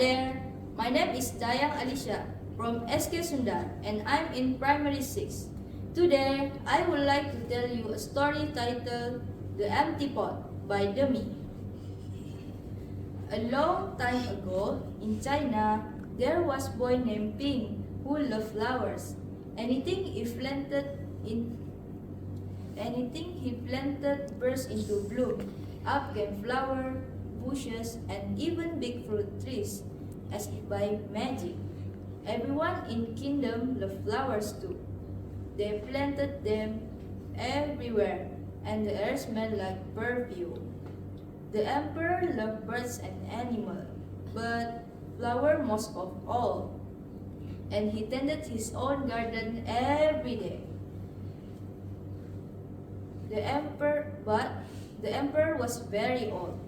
there, my name is Dayang Alisha from SK Sundar and I'm in primary 6. Today, I would like to tell you a story titled The Empty Pot by Demi. A long time ago, in China, there was a boy named Ping who loved flowers. Anything he planted burst into bloom. Up came flower, bushes, and even big fruit trees, as if by magic. Everyone in kingdom loved flowers too. They planted them everywhere, and the air smelled like perfume. The emperor loved birds and animals, but flower most of all, and he tended his own garden every day. The emperor was very old.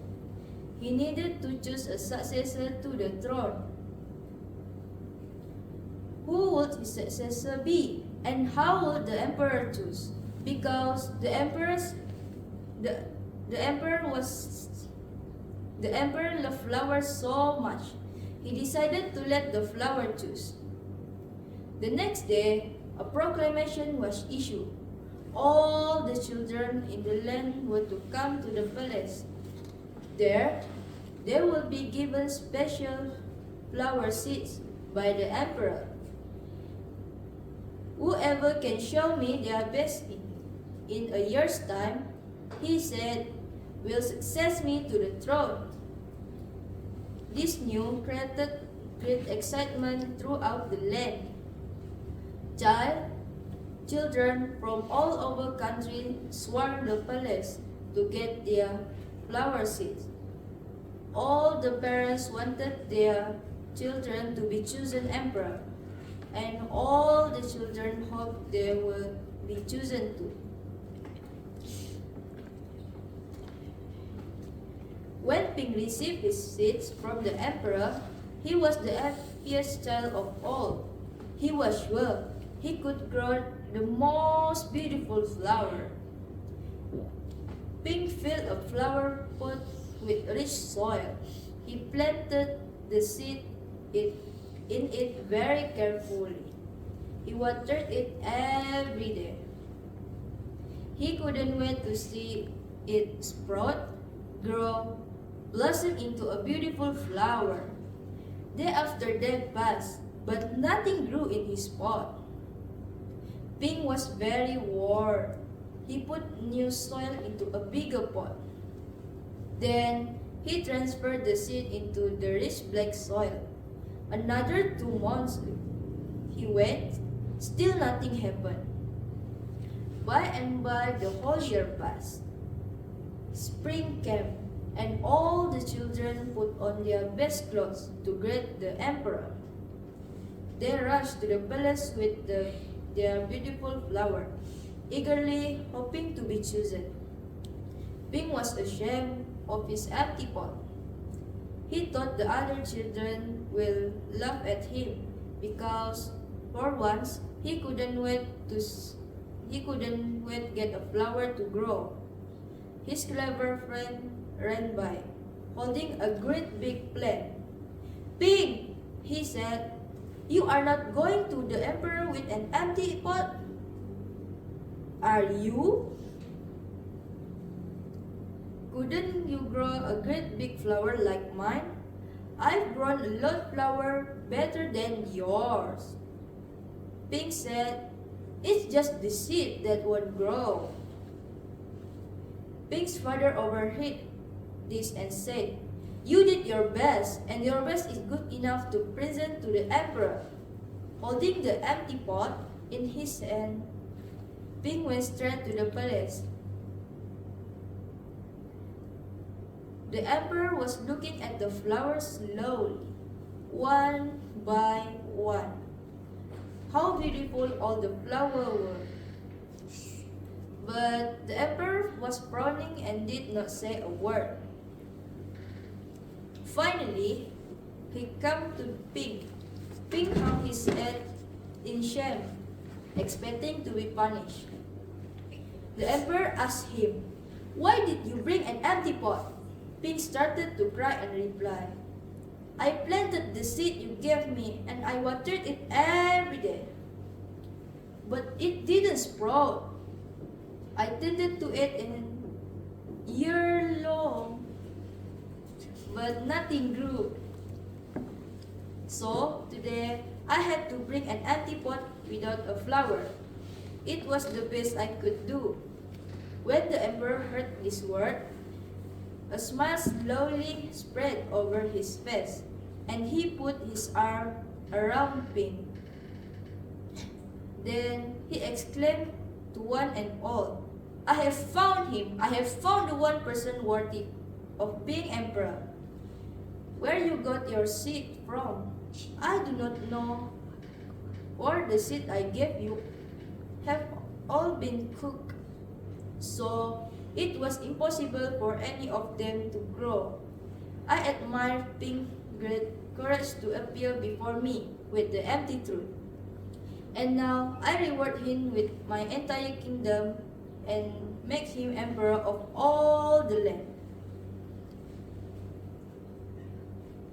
He needed to choose a successor to the throne. Who would his successor be, and how would the emperor choose? Because the emperor loved flowers so much, he decided to let the flower choose. The next day, a proclamation was issued. All the children in the land were to come to the palace. There, they will be given special flower seeds by the emperor. Whoever can show me their best in a year's time, he said, will succeed me to the throne. This news created great excitement throughout the land. Children from all over country swarmed the palace to get their flower seeds. All the parents wanted their children to be chosen emperor, and all the children hoped they would be chosen too. When Ping received his seeds from the emperor, he was the happiest child of all. He was sure he could grow the most beautiful flower. Ping filled a flower pot with rich soil. He planted the seed in it very carefully. He watered it every day. He couldn't wait to see it sprout, grow, blossom into a beautiful flower. Day after day passed, but nothing grew in his pot. Ping was very worried. He put new soil into a bigger pot. Then he transferred the seed into the rich black soil. Another 2 months he waited, still nothing happened. By and by the whole year passed. Spring came, and all the children put on their best clothes to greet the emperor. They rushed to the palace with their beautiful flower, eagerly hoping to be chosen. Ping was ashamed of his empty pot. He thought the other children will laugh at him because, for once, he couldn't wait to get a flower to grow. His clever friend ran by, holding a great big plant. "Ping," he said, "you are not going to the emperor with an empty pot, are you? Couldn't you grow a great big flower like mine? I've grown a lot of flower better than yours." Ping said, "It's just the seed that won't grow." Ping's father overheard this and said, "You did your best, and your best is good enough to present to the emperor." Holding the empty pot in his hand, Ping went straight to the palace. The emperor was looking at the flowers slowly, one by one. How beautiful all the flowers were! But the emperor was frowning and did not say a word. Finally, he came to Ping. Ping hung his head in shame, expecting to be punished. The emperor asked him, "Why did you bring an empty pot?" Ping started to cry and replied, I planted the seed you gave me, and I watered it every day. But it didn't sprout. I tended to it in year long, but nothing grew. So today I had to bring an empty pot without a flower. It was the best I could do. When the emperor heard this word, a smile slowly spread over his face, and he put his arm around Pink. Then he exclaimed to one and all, I have found him! I have found the one person worthy of being emperor. Where you got your seed from, I do not know, for the seed I gave you have all been cooked. So it was impossible for any of them to grow. I admire Pink's great courage to appear before me with the empty truth. And now I reward him with my entire kingdom and make him emperor of all the land.